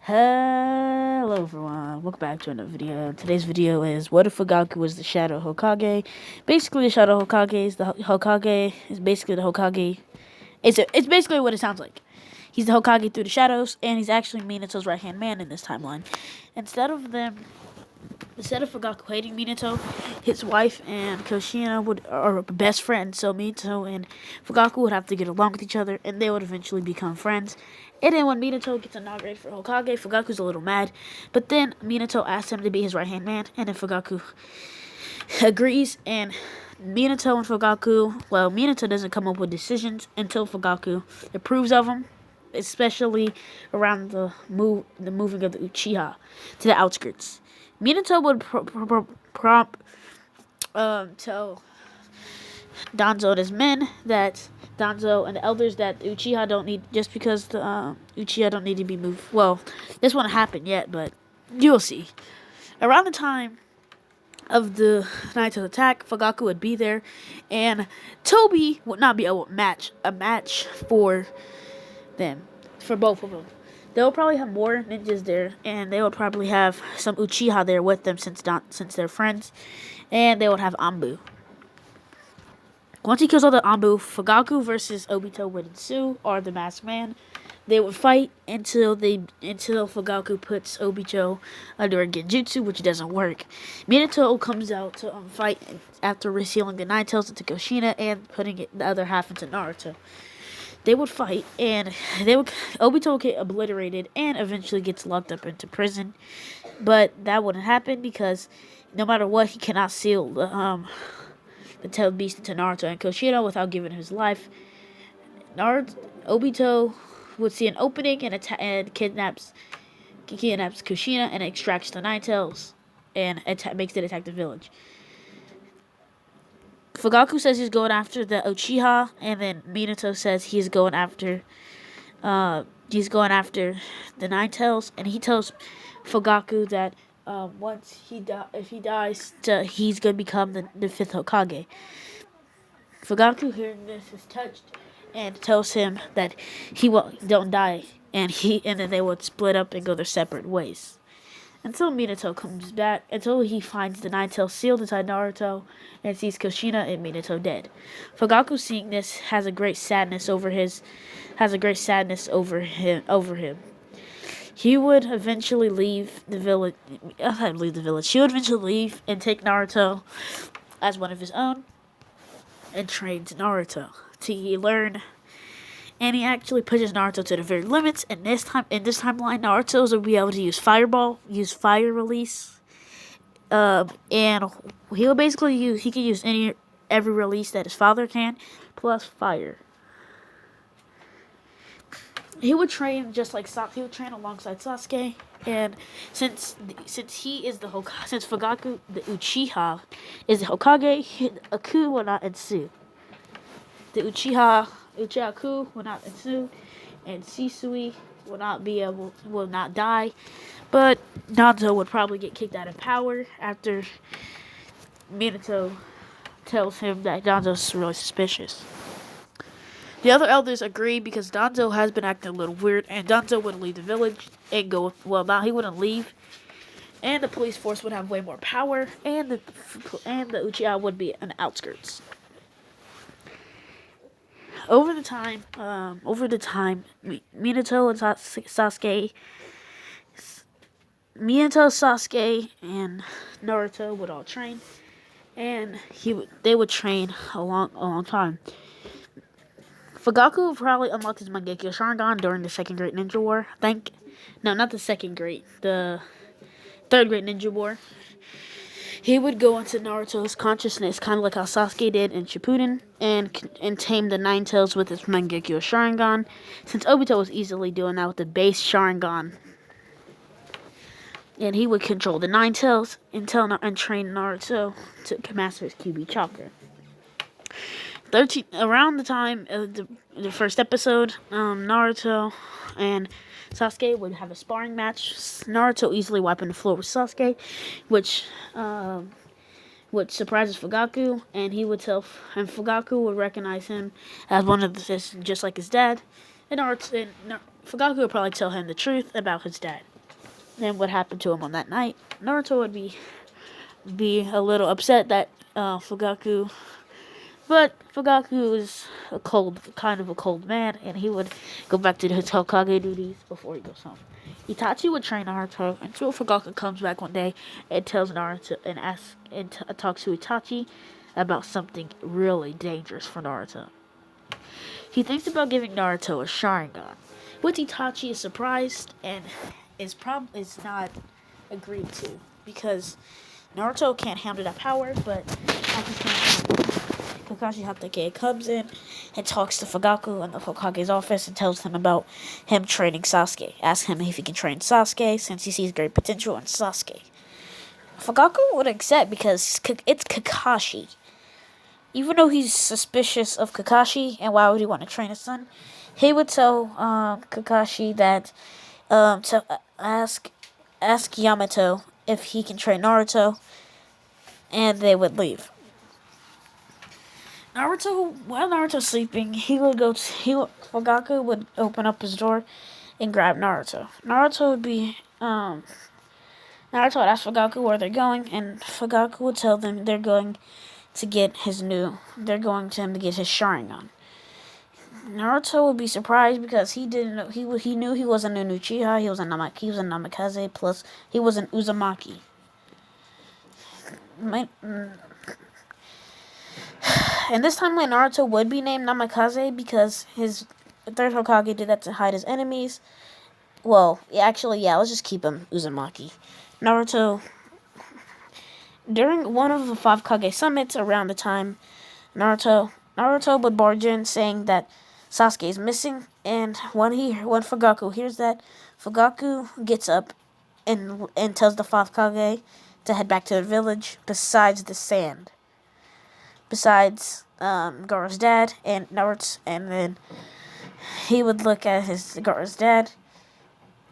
Hello everyone, welcome back to another video. Today's video is what if Fugaku was the Shadow Hokage? Basically, the Shadow Hokage is the Hokage is basically the Hokage. It's basically what it sounds like. He's the Hokage through the shadows, and he's actually Minato's right hand man in this timeline. Instead of Fugaku hating Minato, his wife and Kushina are best friends. So Minato and Fugaku would have to get along with each other, and they would eventually become friends. And then when Minato gets inaugurated for Hokage, Fugaku's a little mad. But then Minato asks him to be his right-hand man, and then Fugaku agrees. And Minato doesn't come up with decisions until Fugaku approves of them, especially around the moving of the Uchiha to the outskirts. Minato would tell Danzo and his men that Danzo and the elders that the Uchiha don't need, just because the Uchiha don't need to be moved. Well, this won't happen yet, but you'll see. Around the time of the Night's attack, Fugaku would be there, and Toby would not be a match for them, for both of them. They'll probably have more ninjas there, and they would probably have some Uchiha there with them since they're friends, and they would have Anbu. Once he kills all the Anbu, Fugaku versus Obito would ensue, or the Masked Man. They would fight until Fugaku puts Obito under a genjutsu, which doesn't work. Minato comes out to fight after resealing the Nine Tails into Kushina and putting the other half into Naruto. They would fight, and Obito would get obliterated and eventually gets locked up into prison. But that wouldn't happen because no matter what, he cannot seal the tailed beast into Naruto and Kushina without giving his life. Obito would see an opening and kidnaps Kushina and extracts the Nine Tails and makes it attack the village. Fugaku says he's going after the Uchiha, and then Minato says he's going after the Nine Tails, and he tells Fugaku that if he dies, he's gonna become the fifth Hokage. Fugaku, hearing this, is touched and tells him that don't die, and then they would split up and go their separate ways. Until Minato comes back, until he finds the Nine Tails sealed inside Naruto and sees Kushina and Minato dead. Fugaku, seeing this, has a great sadness over him. He would eventually leave the village. He would eventually leave and take Naruto as one of his own and trains Naruto to learn. And he actually pushes Naruto to the very limits. And in this timeline, Naruto will be able to use fire release. And he'll basically he can use every release that his father can, plus fire. He would train just like he would train alongside Sasuke. And since he is the Hokage, since Fugaku, the Uchiha, is the Hokage, a coup will not ensue. The Uchiha coup will not ensue, and Shisui will not die, but Danzo would probably get kicked out of power after Minato tells him that Danzo's really suspicious. The other elders agree because Danzo has been acting a little weird, and Danzo would leave the village and go. Well, now he wouldn't leave, and the police force would have way more power, and the Uchiha would be on the outskirts. Over the time, Minato and Sasuke and Naruto would all train, and they would train a long time. Fugaku would probably unlock his Mangekyo Sharingan during the Second Great Ninja War. No, not the Second Great, the Third Great Ninja War. He would go into Naruto's consciousness, kind of like how Sasuke did in Shippuden, and tame the Nine Tails with his Mangekyo Sharingan, since Obito was easily doing that with the base Sharingan. And he would control the Nine Tails and train Naruto to master his QB chakra. Around the time of the first episode, Naruto and Sasuke would have a sparring match. Naruto easily wiping the floor with Sasuke, which surprises Fugaku, and Fugaku would recognize him as just like his dad. And Fugaku would probably tell him the truth about his dad. and what happened to him on that night, Naruto would be a little upset that Fugaku. But Fugaku is kind of a cold man, and he would go back to his Hokage duties before he goes home. Itachi would train Naruto until Fugaku comes back one day and tells Naruto and talks to Itachi about something really dangerous for Naruto. He thinks about giving Naruto a Sharingan, which Itachi is surprised and is not agreed to because Naruto can't handle that power, but Kakashi Hatake comes in and talks to Fugaku in the Hokage's office and tells him about him training Sasuke. Asks him if he can train Sasuke since he sees great potential in Sasuke. Fugaku would accept because it's Kakashi. Even though he's suspicious of Kakashi and why would he want to train his son, he would tell Kakashi that to ask Yamato if he can train Naruto, and they would leave. While Naruto's sleeping, Fugaku would open up his door and grab Naruto. Naruto would ask Fugaku where they're going, and Fugaku would tell them they're going to get his Sharingan. Naruto would be surprised because he didn't know he knew he wasn't an Uchiha, he was a Namikaze, plus he was an Uzumaki. And this timeline, Naruto would be named Namikaze because his third Hokage did that to hide his enemies. Well, actually, let's just keep him Uzumaki. Naruto, during one of the 5 Kage summits around the time, Naruto would barge in saying that Sasuke is missing, and when Fugaku hears that, Fugaku gets up and tells the 5 Kage to head back to the village besides the sand. Besides Gaara's dad and Naruto, and then he would look at Gaara's dad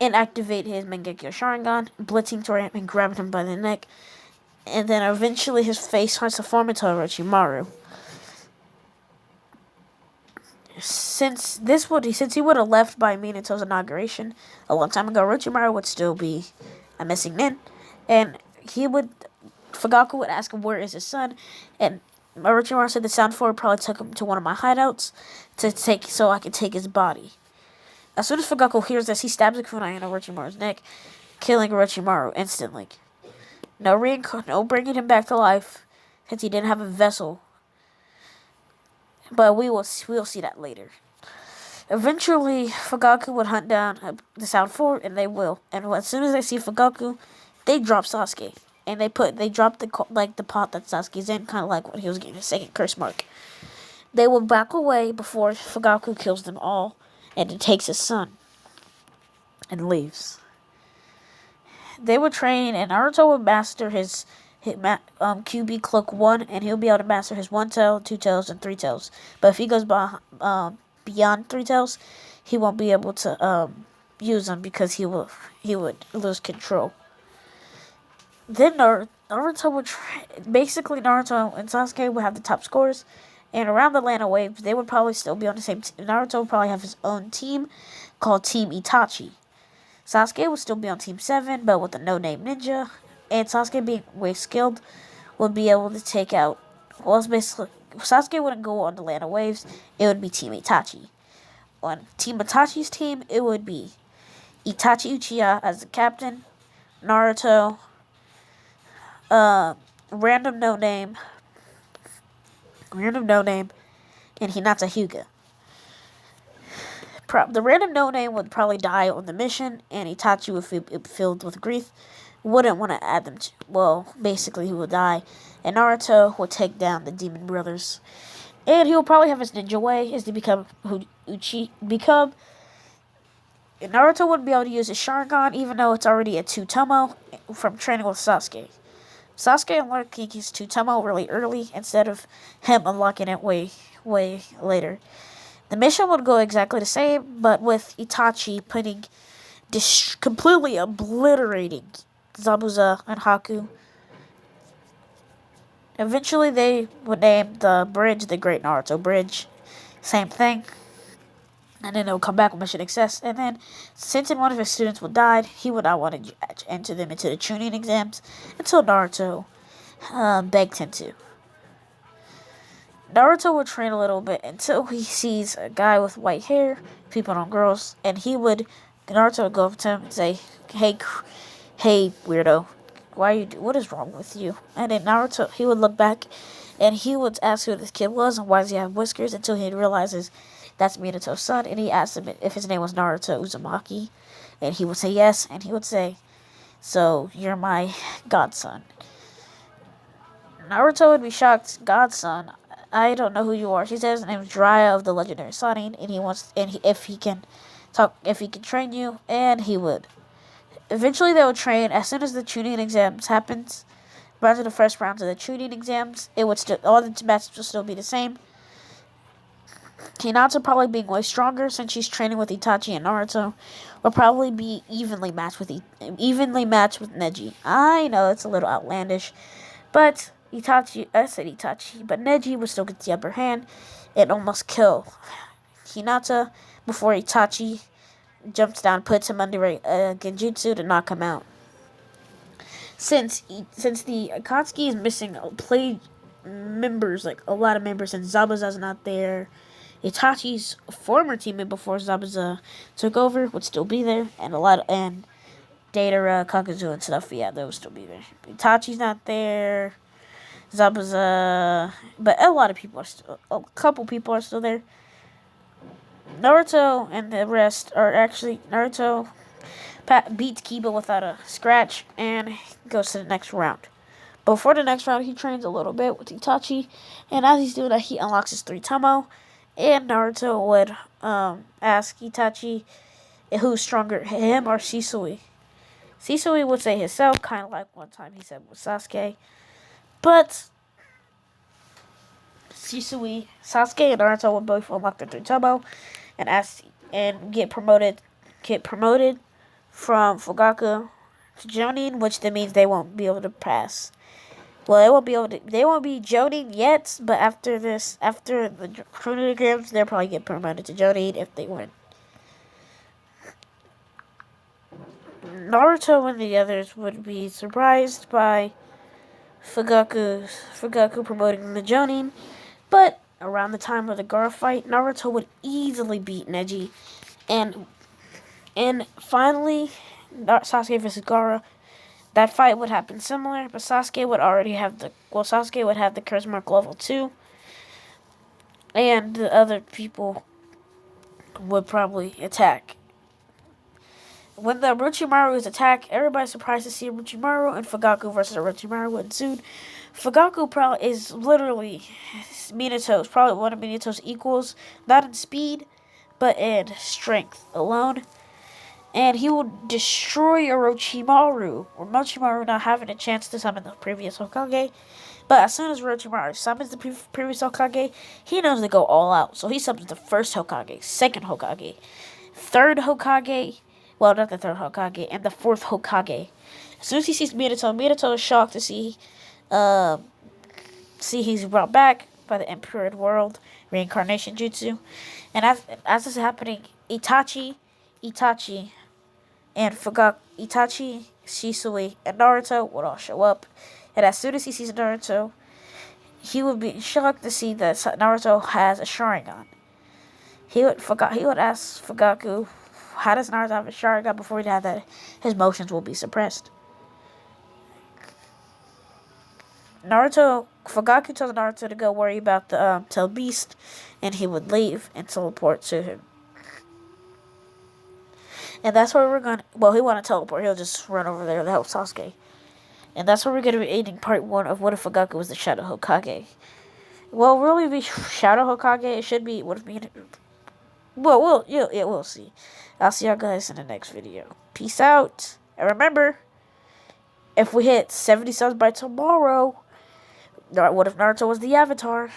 and activate his Mangekyo Sharingan, blitzing toward him and grabbing him by the neck, and then eventually his face starts to form into Orochimaru. Since he would have left by Minato's inauguration a long time ago, Orochimaru would still be a missing nin, and Fugaku would ask him where is his son, and Orochimaru said the Sound Forward probably took him to one of my hideouts so I could take his body. As soon as Fugaku hears this, he stabs a kunai in Orochimaru's neck, killing Orochimaru instantly. No bringing him back to life, since he didn't have a vessel. But we'll see that later. Eventually, Fugaku would hunt down the Sound Forward, and they will. And as soon as they see Fugaku, they drop Sasuke. And they drop the pot that Sasuke's in, kind of like when he was getting his second curse mark. They will back away before Fugaku kills them all, and he takes his son and leaves. They would train, and Naruto would master his QB Cloak 1, and he'll be able to master his 1 tail, 2 tails, and 3 tails. But if he goes beyond 3 tails, he won't be able to use them because he would lose control. Then Naruto would basically Naruto and Sasuke would have the top scores, and around the land of waves, they would probably still be on the same team. Naruto would probably have his own team called Team Itachi. Sasuke would still be on Team 7, but with a no-name ninja, and Sasuke being way skilled, would be able to take out. Well, it's basically Sasuke wouldn't go on the land of waves. It would be Team Itachi. On Team Itachi's team, it would be Itachi Uchiha as the captain, Naruto, random no name, and Hinata Hyuga. The random no name would probably die on the mission, and Itachi would be filled with grief. Wouldn't want to add them to. Well, basically, he would die, and Naruto would take down the Demon Brothers. And he will probably have his ninja way is to become Naruto wouldn't be able to use his Sharingan, even though it's already a Tsutomu from training with Sasuke. Sasuke unlocking his Tsutomu really early instead of him unlocking it way later. The mission would go exactly the same, but with Itachi completely obliterating Zabuza and Haku. Eventually, they would name the bridge the Great Naruto Bridge. Same thing. and then they'll come back with mission success. And then, since one of his students would died, he would not want to enter them into the Chunin exams until Naruto begged him to. Naruto would train a little bit until he sees a guy with white hair, peeping on girls, and Naruto would go up to him and say, hey, weirdo, what is wrong with you? And then Naruto, he would look back, and he would ask who this kid was and why does he have whiskers, until he realizes that's Minato's son, and he asked him if his name was Naruto Uzumaki, and he would say yes, and he would say, so you're my godson. Naruto would be shocked, godson, I don't know who you are. He says his name is Jiraiya of the legendary Sannin, and if he can train you, and he would. Eventually, they would train as soon as the Chunin exams happens. Round of the first round of the Chunin exams, all the matches will still be the same. Hinata probably being way stronger since she's training with Itachi and Naruto, will probably be evenly matched with Neji. I know it's a little outlandish, but I said Itachi, but Neji would still get the upper hand and almost kill Hinata before Itachi jumps down, puts him under a genjutsu to knock him out. Since the Akatsuki is missing members, like a lot of members, and Zabuza's not there, Itachi's former teammate before Zabuza took over would still be there, and Deidara, Kakuzu, and stuff, yeah, they would still be there. Itachi's not there, Zabuza, but a couple people are still there. Naruto and the rest are actually, Naruto beats Kiba without a scratch and goes to the next round. Before the next round, he trains a little bit with Itachi, and as he's doing that, he unlocks his 3 Tomo, and Naruto would ask Itachi who's stronger, him or Shisui. Shisui would say himself, kind of like one time he said with Sasuke, but Sasuke and Naruto would both unlock their 3 Tomo and get promoted from Fugaku to Jonin, which that means they won't be able to pass. Well, they won't be Jonin yet, but after the chronograms, they'll probably get promoted to Jonin if they win. Naruto and the others would be surprised by Fugaku promoting the Jonin, but around the time of the Gaara fight, Naruto would easily beat Neji, and finally, Sasuke vs. Gaara. That fight would happen similar, but Sasuke would have the Curse Mark level 2, and the other people would probably attack. When the Orochimaru's attack, everybody's surprised to see Orochimaru, and Fugaku versus Orochimaru ensued. Fugaku probably is literally probably one of Minato's equals, not in speed, but in strength alone. And he will destroy Orochimaru not having a chance to summon the previous Hokage. But as soon as Orochimaru summons the previous Hokage, he knows to go all out. So he summons the first Hokage, second Hokage, third Hokage, well, not the third Hokage, and the fourth Hokage. As soon as he sees Minato is shocked to see he's brought back by the Emperor World Reincarnation Jutsu. And as this is happening, Itachi, and Itachi, Shisui, and Naruto would all show up. And as soon as he sees Naruto, he would be shocked to see that Naruto has a Sharingan. He would ask Fugaku, how does Naruto have a Sharingan? Before he had that, his motions will be suppressed. Fugaku tells Naruto to go worry about the Tail Beast, and he would leave and teleport to him. And that's where he want to teleport. He'll just run over there to help Sasuke. And that's where we're going to be ending part 1 of what if Fugaku was the Shadow Hokage. Well, really be Shadow Hokage. It should be, we'll see. I'll see y'all guys in the next video. Peace out. And remember, if we hit 70 subs by tomorrow, what if Naruto was the Avatar?